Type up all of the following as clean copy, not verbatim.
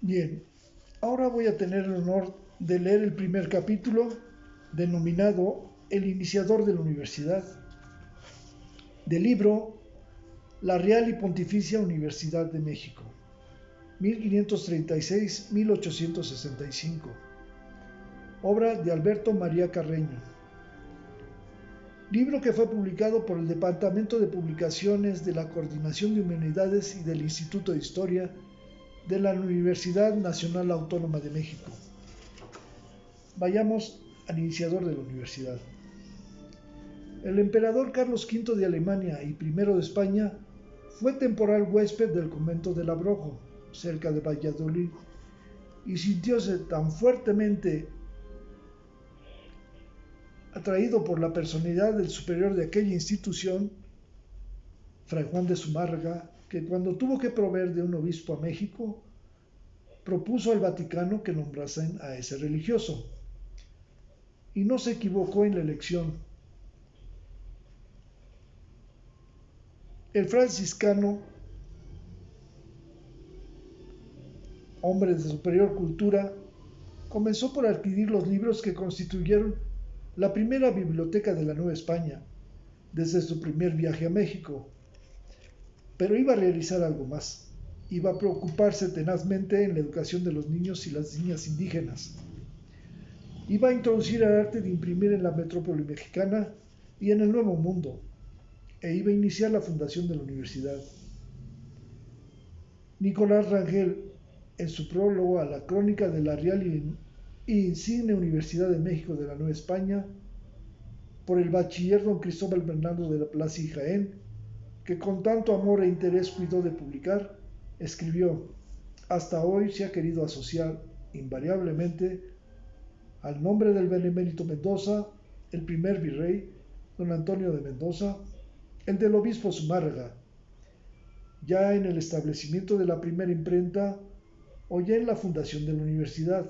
Bien, ahora voy a tener el honor de leer el primer capítulo denominado El iniciador de la universidad, del libro La Real y Pontificia Universidad de México, 1536-1865, obra de Alberto María Carreño. Libro que fue publicado por el Departamento de Publicaciones de la Coordinación de Humanidades y del Instituto de Historia de la Universidad Nacional Autónoma de México. Vayamos al iniciador de la universidad. El emperador Carlos V de Alemania y I de España fue temporal huésped del convento del Abrojo, cerca de Valladolid, y sintióse tan fuertemente atraído por la personalidad del superior de aquella institución, Fray Juan de Zumárraga, que cuando tuvo que proveer de un obispo a México, propuso al Vaticano que nombrasen a ese religioso. Y no se equivocó en la elección. El franciscano, hombre de superior cultura, comenzó por adquirir los libros que constituyeron la primera biblioteca de la Nueva España, desde su primer viaje a México. Pero iba a realizar algo más. Iba a preocuparse tenazmente en la educación de los niños y las niñas indígenas. Iba a introducir el arte de imprimir en la metrópoli mexicana y en el Nuevo Mundo, e iba a iniciar la fundación de la universidad. Nicolás Rangel, en su prólogo a la crónica de la Real y Insigne Universidad de México de la Nueva España, por el bachiller don Cristóbal Bernardo de la Plaza y Jaén, que con tanto amor e interés cuidó de publicar, escribió: hasta hoy se ha querido asociar invariablemente al nombre del benemérito Mendoza, el primer virrey, don Antonio de Mendoza, el del obispo Zumárraga, ya en el establecimiento de la primera imprenta o ya en la fundación de la universidad.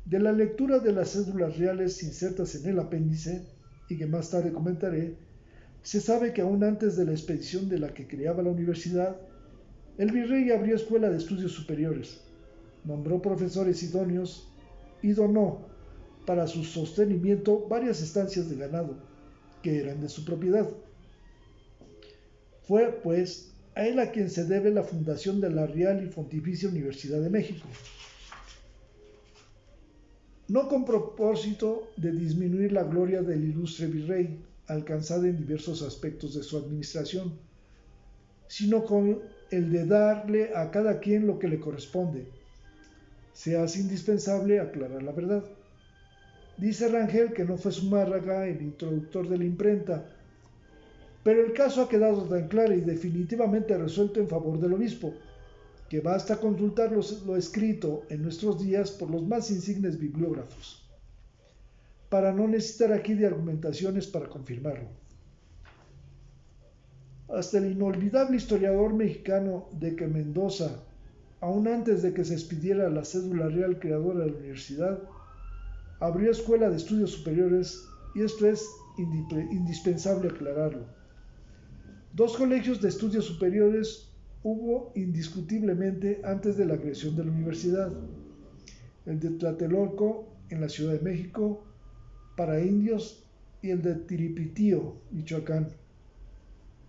De la lectura de las cédulas reales insertas en el apéndice, y que más tarde comentaré, se sabe que aún antes de la expedición de la que creaba la universidad, el virrey abrió escuela de estudios superiores, nombró profesores idóneos y donó para su sostenimiento varias estancias de ganado, que eran de su propiedad. Fue, pues, a él a quien se debe la fundación de la Real y Pontificia Universidad de México. No con propósito de disminuir la gloria del ilustre virrey, alcanzada en diversos aspectos de su administración, sino con el de darle a cada quien lo que le corresponde. Se hace indispensable aclarar la verdad. Dice Rangel que no fue Zumárraga el introductor de la imprenta, pero el caso ha quedado tan claro y definitivamente resuelto en favor del obispo, que basta consultar lo escrito en nuestros días por los más insignes bibliógrafos, para no necesitar aquí de argumentaciones para confirmarlo. Hasta el inolvidable historiador mexicano de que Mendoza, aún antes de que se expidiera la cédula real creadora de la universidad, abrió escuela de estudios superiores, y esto es indispensable aclararlo. Dos colegios de estudios superiores hubo indiscutiblemente antes de la creación de la universidad: el de Tlatelolco, en la Ciudad de México, para indios, y el de Tiripitío, Michoacán,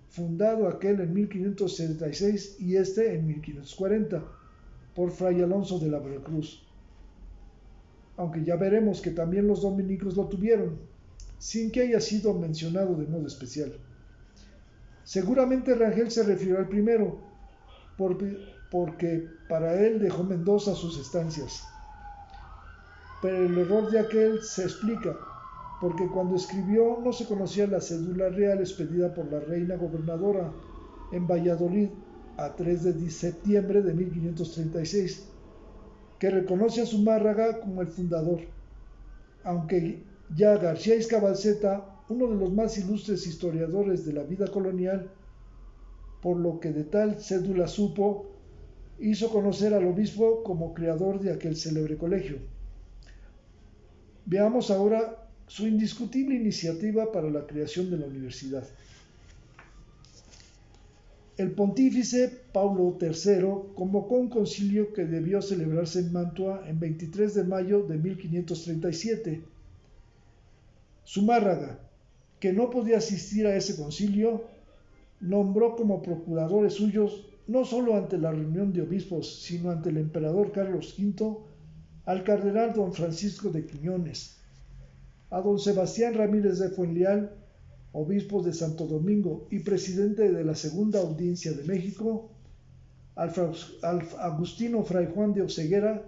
fundado aquel en 1566 y este en 1540, por Fray Alonso de la Veracruz. Aunque ya veremos que también los dominicos lo tuvieron, sin que haya sido mencionado de modo especial. Seguramente Rangel se refirió al primero, porque para él dejó Mendoza sus estancias. Pero el error de aquel se explica, porque cuando escribió no se conocía la cédula real expedida por la reina gobernadora en Valladolid a 3 de septiembre de 1536, que reconoce a Zumárraga como el fundador, aunque ya García Iscabalceta, uno de los más ilustres historiadores de la vida colonial, por lo que de tal cédula supo, hizo conocer al obispo como creador de aquel célebre colegio. Veamos ahora su indiscutible iniciativa para la creación de la universidad. El pontífice Paulo III convocó un concilio que debió celebrarse en Mantua en 23 de mayo de 1537. Zumárraga, que no podía asistir a ese concilio, nombró como procuradores suyos, no solo ante la reunión de obispos, sino ante el emperador Carlos V, al cardenal don Francisco de Quiñones, a don Sebastián Ramírez de Fuenleal, obispo de Santo Domingo y presidente de la Segunda Audiencia de México, al agustino fray Juan de Oseguera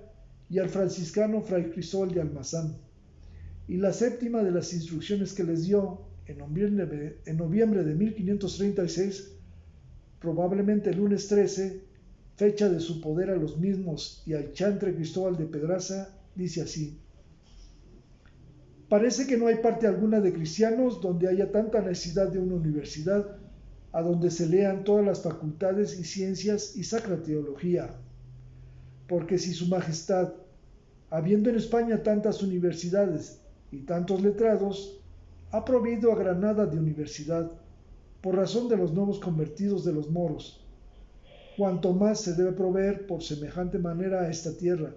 y al franciscano fray Cristóbal de Almazán. Y la séptima de las instrucciones que les dio en noviembre de 1536, probablemente el lunes 13, fecha de su poder a los mismos y al chantre Cristóbal de Pedraza, dice así: parece que no hay parte alguna de cristianos donde haya tanta necesidad de una universidad, a donde se lean todas las facultades y ciencias y sacra teología. Porque si su majestad, habiendo en España tantas universidades y tantos letrados, ha proveído a Granada de universidad, por razón de los nuevos convertidos de los moros, cuanto más se debe proveer por semejante manera a esta tierra,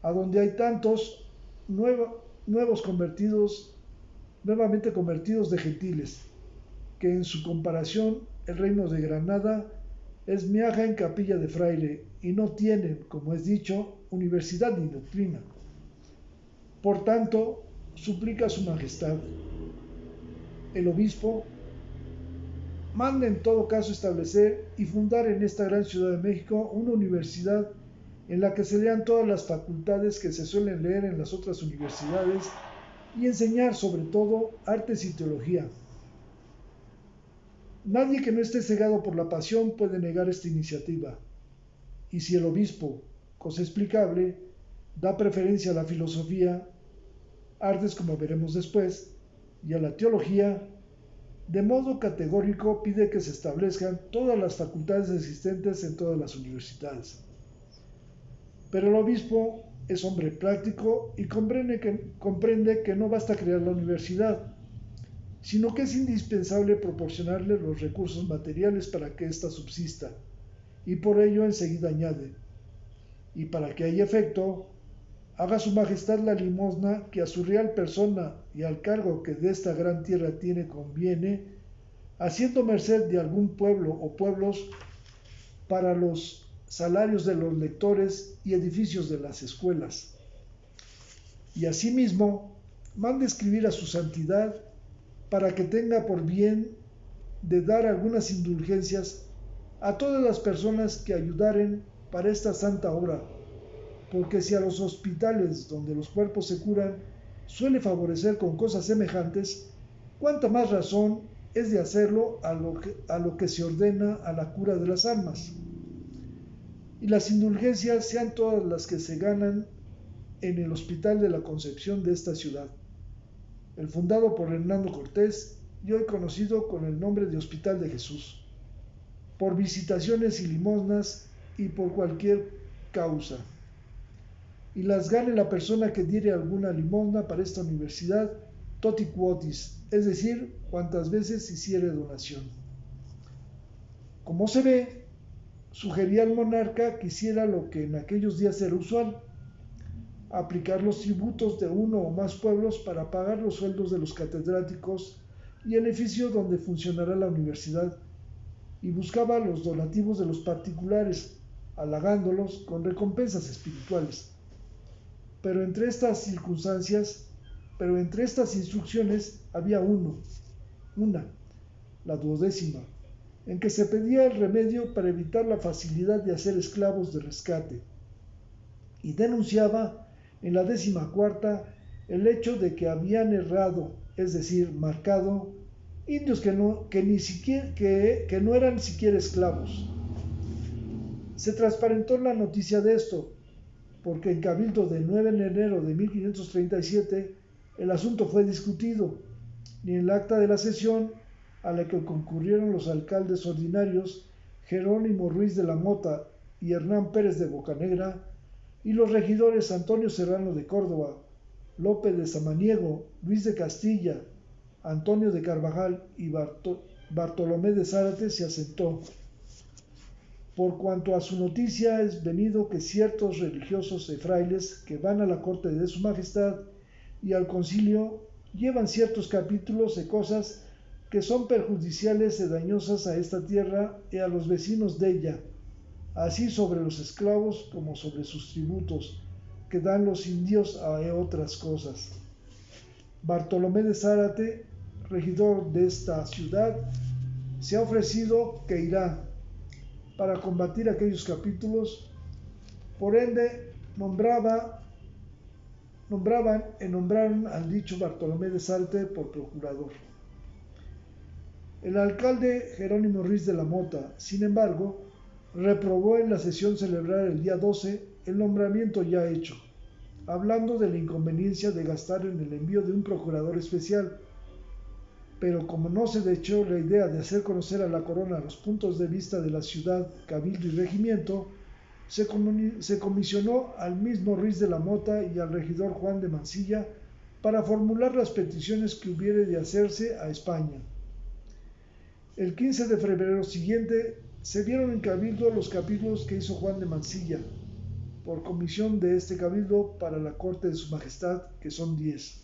a donde hay tantos nuevamente convertidos de gentiles, que en su comparación el reino de Granada es miaja en capilla de fraile, y no tienen, como es dicho, universidad ni doctrina. Por tanto, suplica a su majestad, el obispo, manda en todo caso establecer y fundar en esta gran ciudad de México una universidad en la que se lean todas las facultades que se suelen leer en las otras universidades y enseñar sobre todo artes y teología. Nadie que no esté cegado por la pasión puede negar esta iniciativa, y si el obispo, cosa explicable, da preferencia a la filosofía, artes como veremos después, y a la teología, de modo categórico pide que se establezcan todas las facultades existentes en todas las universidades. Pero el obispo es hombre práctico y comprende que no basta crear la universidad, sino que es indispensable proporcionarle los recursos materiales para que ésta subsista, y por ello enseguida añade: y para que haya efecto, haga su majestad la limosna que a su real persona y al cargo que de esta gran tierra tiene conviene, haciendo merced de algún pueblo o pueblos para los salarios de los lectores y edificios de las escuelas. Y asimismo, mande escribir a su santidad para que tenga por bien de dar algunas indulgencias a todas las personas que ayudaren para esta santa obra, porque si a los hospitales donde los cuerpos se curan suele favorecer con cosas semejantes, cuánta más razón es de hacerlo a lo que se ordena a la cura de las almas. Y las indulgencias sean todas las que se ganan en el Hospital de la Concepción de esta ciudad, el fundado por Hernando Cortés y hoy conocido con el nombre de Hospital de Jesús, por visitaciones y limosnas y por cualquier causa. Y las gane la persona que diere alguna limosna para esta universidad, toti quotis, es decir, cuantas veces hiciere donación. Como se ve, sugería al monarca que hiciera lo que en aquellos días era usual: aplicar los tributos de uno o más pueblos para pagar los sueldos de los catedráticos y el edificio donde funcionará la universidad, y buscaba los donativos de los particulares, halagándolos con recompensas espirituales. Pero entre estas instrucciones había una, la 12ª, en que se pedía el remedio para evitar la facilidad de hacer esclavos de rescate, y denunciaba en la 14ª el hecho de que habían errado, es decir, marcado, indios que no eran siquiera esclavos. Se transparentó la noticia de esto, porque en cabildo del 9 de enero de 1537 el asunto fue discutido, y en el acta de la sesión, a la que concurrieron los alcaldes ordinarios Jerónimo Ruiz de la Mota y Hernán Pérez de Bocanegra, y los regidores Antonio Serrano de Córdoba, Lope de Samaniego, Luis de Castilla, Antonio de Carvajal y Bartolomé de Zárate, se asentó: por cuanto a su noticia es venido que ciertos religiosos y frailes que van a la corte de su majestad y al concilio llevan ciertos capítulos de cosas que son perjudiciales y dañosas a esta tierra y a los vecinos de ella, así sobre los esclavos como sobre sus tributos que dan los indios a otras cosas. Bartolomé de Zárate, regidor de esta ciudad, se ha ofrecido que irá para combatir aquellos capítulos, por ende nombraron al dicho Bartolomé de Zárate por procurador. El alcalde Jerónimo Ruiz de la Mota, sin embargo, reprobó en la sesión celebrada el día 12 el nombramiento ya hecho, hablando de la inconveniencia de gastar en el envío de un procurador especial, pero como no se echó la idea de hacer conocer a la corona los puntos de vista de la ciudad, cabildo y regimiento, se comisionó al mismo Ruiz de la Mota y al regidor Juan de Mansilla para formular las peticiones que hubiere de hacerse a España. El 15 de febrero siguiente se vieron en cabildo los capítulos que hizo Juan de Mansilla, por comisión de este cabildo para la corte de su majestad, que son 10.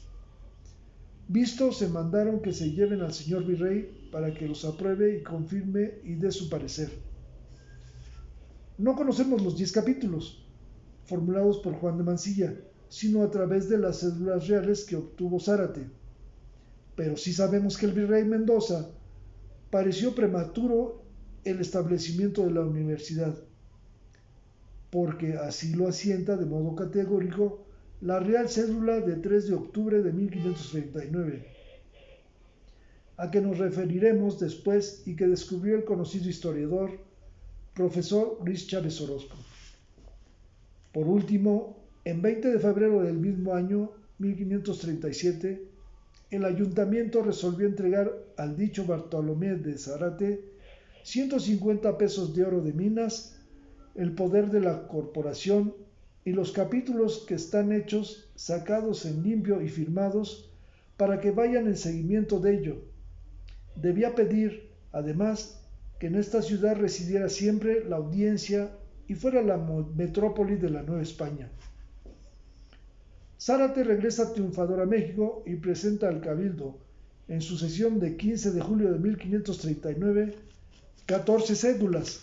Vistos se mandaron que se lleven al señor virrey para que los apruebe y confirme y dé su parecer. No conocemos los 10 capítulos formulados por Juan de Mansilla, sino a través de las cédulas reales que obtuvo Zárate. Pero sí sabemos que el virrey Mendoza pareció prematuro el establecimiento de la universidad, porque así lo asienta de modo categórico la Real Cédula de 3 de octubre de 1539, a que nos referiremos después y que descubrió el conocido historiador, profesor Luis Chávez Orozco. Por último, en 20 de febrero del mismo año, 1537, el ayuntamiento resolvió entregar al dicho Bartolomé de Zárate 150 pesos de oro de minas, el poder de la corporación y los capítulos que están hechos, sacados en limpio y firmados, para que vayan en seguimiento de ello. Debía pedir, además, que en esta ciudad residiera siempre la audiencia y fuera la metrópoli de la Nueva España. Zárate regresa triunfador a México y presenta al Cabildo, en su sesión de 15 de julio de 1539, 14 cédulas,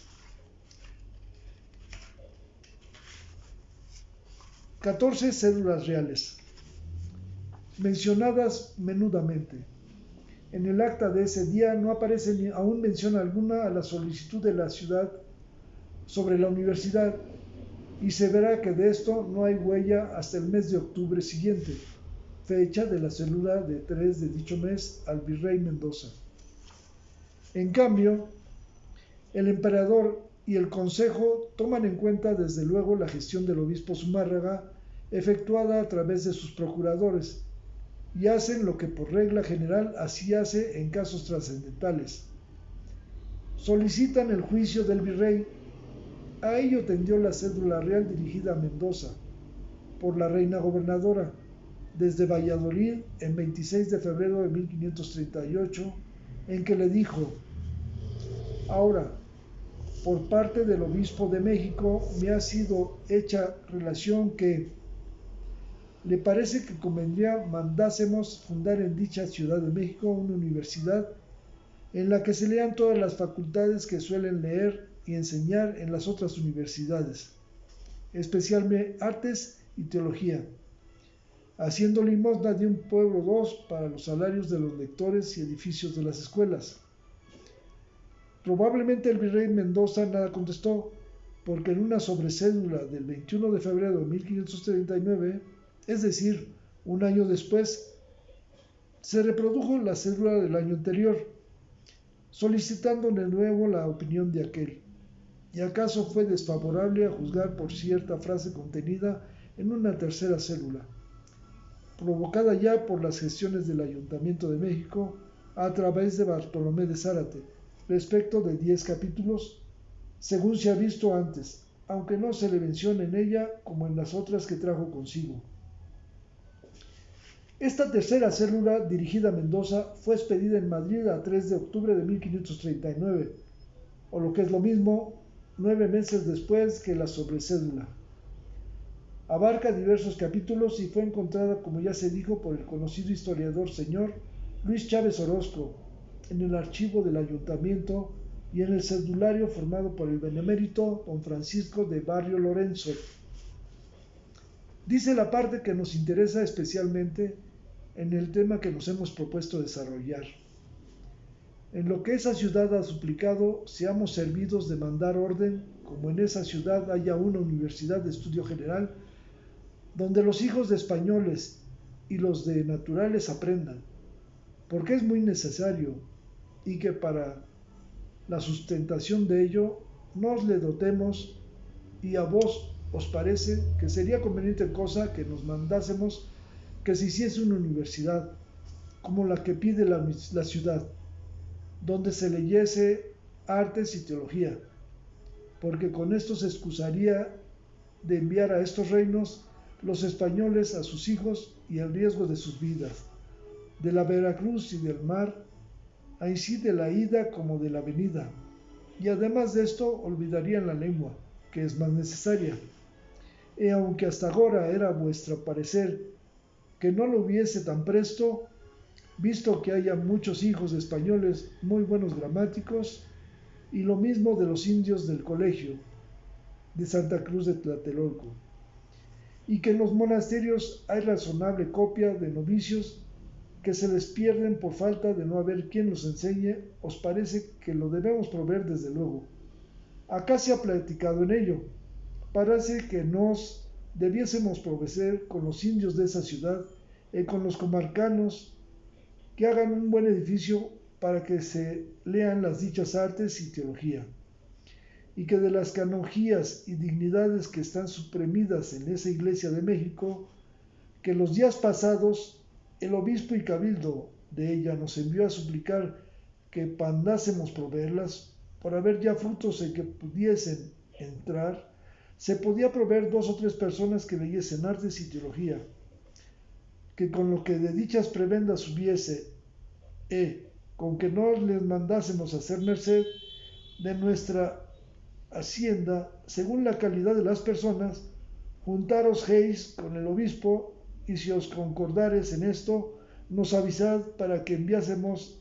14 cédulas reales, mencionadas menudamente. En el acta de ese día no aparece aún mención alguna a la solicitud de la ciudad sobre la universidad, y se verá que de esto no hay huella hasta el mes de octubre siguiente, fecha de la cédula de 3 de dicho mes al virrey Mendoza. En cambio, el emperador y el consejo toman en cuenta desde luego la gestión del obispo Zumárraga efectuada a través de sus procuradores, y hacen lo que por regla general así hace en casos trascendentales. Solicitan el juicio del virrey. A ello tendió la cédula real dirigida a Mendoza por la reina gobernadora desde Valladolid en 26 de febrero de 1538, en que le dijo: ahora, por parte del obispo de México me ha sido hecha relación que le parece que convendría mandásemos fundar en dicha Ciudad de México una universidad en la que se lean todas las facultades que suelen leer y enseñar en las otras universidades, especialmente artes y teología, haciendo limosna de un pueblo o dos para los salarios de los lectores y edificios de las escuelas. Probablemente el virrey Mendoza nada contestó, porque en una sobrecédula del 21 de febrero de 1539, es decir, un año después, se reprodujo la cédula del año anterior, solicitando de nuevo la opinión de aquel, y acaso fue desfavorable a juzgar por cierta frase contenida en una tercera cédula, provocada ya por las gestiones del Ayuntamiento de México a través de Bartolomé de Zárate, respecto de 10 capítulos, según se ha visto antes, aunque no se le menciona en ella como en las otras que trajo consigo. Esta tercera célula dirigida a Mendoza fue expedida en Madrid a 3 de octubre de 1539, o lo que es lo mismo, 9 meses después que la sobrecédula. Abarca diversos capítulos y fue encontrada, como ya se dijo, por el conocido historiador señor Luis Chávez Orozco en el archivo del ayuntamiento y en el cedulario formado por el benemérito don Francisco de Barrio Lorenzo. Dice la parte que nos interesa especialmente en el tema que nos hemos propuesto desarrollar. En lo que esa ciudad ha suplicado, seamos servidos de mandar orden, como en esa ciudad haya una universidad de estudio general, donde los hijos de españoles y los de naturales aprendan, porque es muy necesario, y que para la sustentación de ello nos le dotemos, y a vos os parece que sería conveniente cosa que nos mandásemos que se hiciese una universidad, como la que pide la ciudad, donde se leyese artes y teología, porque con esto se excusaría de enviar a estos reinos los españoles a sus hijos y el riesgo de sus vidas, de la Veracruz y del mar, así de la ida como de la venida, y además de esto olvidarían la lengua, que es más necesaria. Y aunque hasta ahora era vuestro parecer que no lo hubiese tan presto, visto que haya muchos hijos de españoles muy buenos gramáticos, y lo mismo de los indios del colegio de Santa Cruz de Tlatelolco, y que en los monasterios hay razonable copia de novicios que se les pierden por falta de no haber quien los enseñe, os parece que lo debemos proveer desde luego. Acá se ha platicado en ello. Parece que nos debiésemos proveer con los indios de esa ciudad y con los comarcanos que hagan un buen edificio para que se lean las dichas artes y teología, y que de las canonjías y dignidades que están suprimidas en esa iglesia de México, que los días pasados el obispo y cabildo de ella nos envió a suplicar que mandásemos proveerlas, por haber ya frutos en que pudiesen entrar, se podía proveer 2 o 3 personas que leyesen artes y teología, que con lo que de dichas prebendas hubiese, con que no les mandásemos hacer merced de nuestra hacienda, según la calidad de las personas, juntaros heis con el obispo, y si os concordares en esto, nos avisad para que enviemos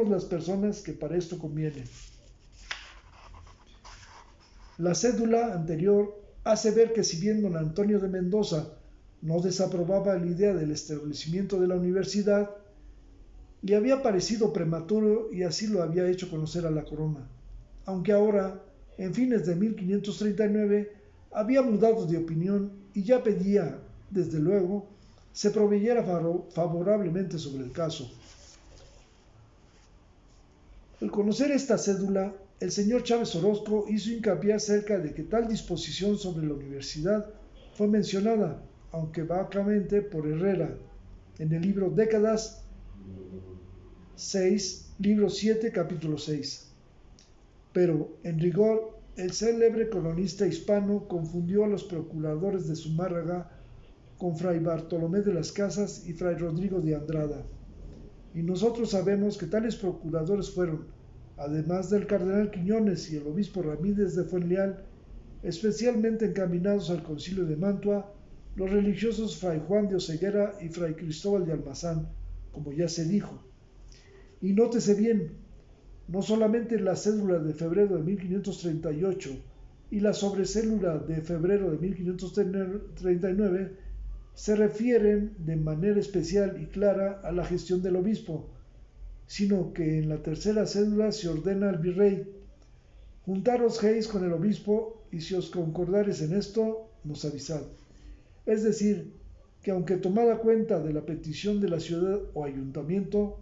las personas que para esto conviene. La cédula anterior hace ver que si bien don Antonio de Mendoza no desaprobaba la idea del establecimiento de la universidad, le había parecido prematuro y así lo había hecho conocer a la corona, aunque ahora, en fines de 1539, había mudado de opinión y ya pedía, desde luego, se proveyera favorablemente sobre el caso. Al conocer esta cédula, el señor Chávez Orozco hizo hincapié acerca de que tal disposición sobre la universidad fue mencionada, aunque vagamente, por Herrera, en el libro Décadas 6, libro 7, capítulo 6. Pero, en rigor, el célebre colonista hispano confundió a los procuradores de Zumárraga con fray Bartolomé de las Casas y fray Rodrigo de Andrada, y nosotros sabemos que tales procuradores fueron, además del cardenal Quiñones y el obispo Ramírez de Fuenleal, especialmente encaminados al concilio de Mantua, los religiosos fray Juan de Oseguera y fray Cristóbal de Almazán, como ya se dijo. Y nótese bien, no solamente la cédula de febrero de 1538 y la sobrecédula de febrero de 1539 se refieren de manera especial y clara a la gestión del obispo, sino que en la tercera cédula se ordena al virrey: juntaros heis con el obispo, y si os concordares en esto, nos avisad. Es decir, que aunque tomada cuenta de la petición de la ciudad o ayuntamiento,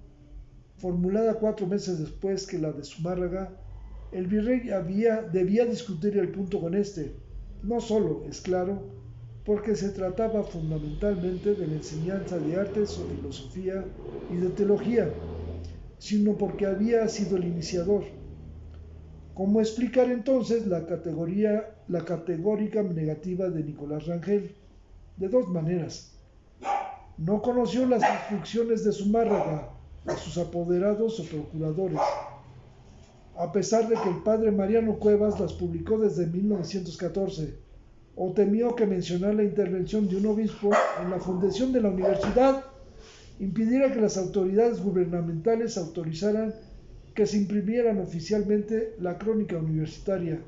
formulada 4 meses después que la de Zumárraga, el virrey debía discutir el punto con éste, no solo, es claro, porque se trataba fundamentalmente de la enseñanza de artes o filosofía y de teología, sino porque había sido el iniciador. ¿Cómo explicar entonces la categórica negativa de Nicolás Rangel? De 2 maneras. No conoció las instrucciones de Zumárraga a sus apoderados o procuradores, a pesar de que el padre Mariano Cuevas las publicó desde 1914, o temió que mencionar la intervención de un obispo en la fundación de la universidad impidiera que las autoridades gubernamentales autorizaran que se imprimieran oficialmente la crónica universitaria,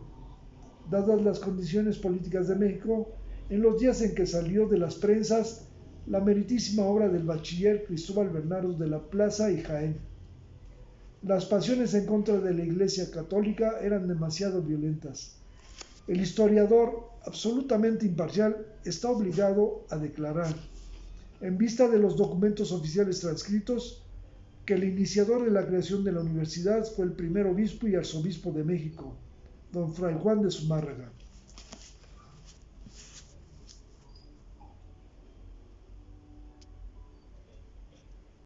dadas las condiciones políticas de México en los días en que salió de las prensas la meritísima obra del bachiller Cristóbal Bernardo de la Plaza y Jaén. Las pasiones en contra de la Iglesia Católica eran demasiado violentas. El historiador, absolutamente imparcial, está obligado a declarar, en vista de los documentos oficiales transcritos, que el iniciador de la creación de la universidad fue el primer obispo y arzobispo de México, don Fray Juan de Zumárraga.